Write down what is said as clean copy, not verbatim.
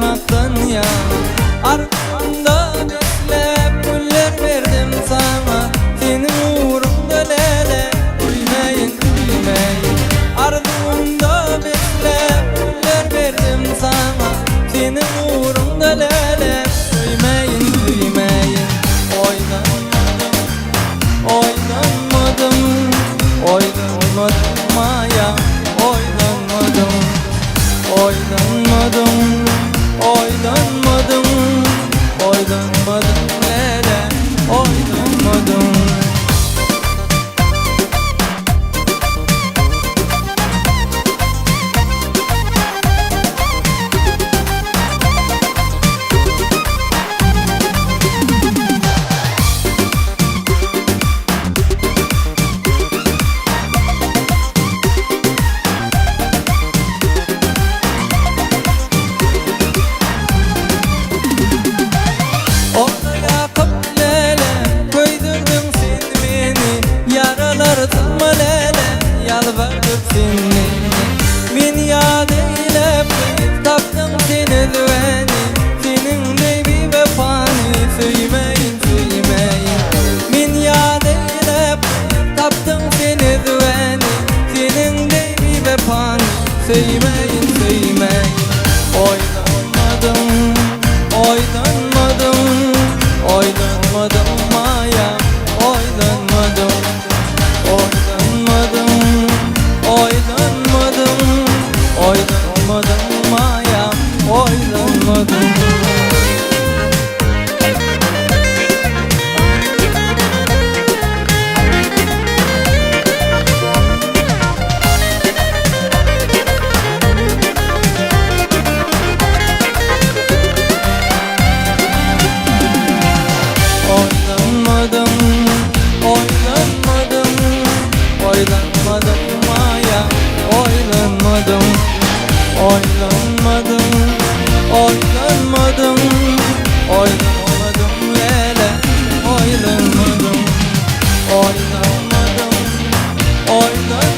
Karışmaktan ya ardında beklep güller verdim sana. Senin uğrunda lele gülmeyin gülmeyin. Ardında beklep güller verdim sana. Senin uğrunda lele gülmeyin gülmeyin. Oynanmadım, oynanmadım, oynanmadım maya. Oynanmadım, oynanmadım, oynanmadım, oynanmadım nere, oynanmadım. Tutma lele, yalvardım seni. Min yad eylep, taptım seni düveni. Senin de bir vefani, söylemeyin, söylemeyin. Min yad eylep, taptım seni düveni. Senin de bir vefani, söylemeyin, söylemeyin. Oynanmadım, oynanmadım, oynanmadım maya, oynanmadım. Oynanmadım, oynanmadım, oynanmadım maya, oynanmadım. Oynanmadım, oynanmadım, oynanmadım maya, oynanmadım, oynanmadım, oynanmadım, oynanmadım lele, oynanmadım, oynanmadım, oynanmadım.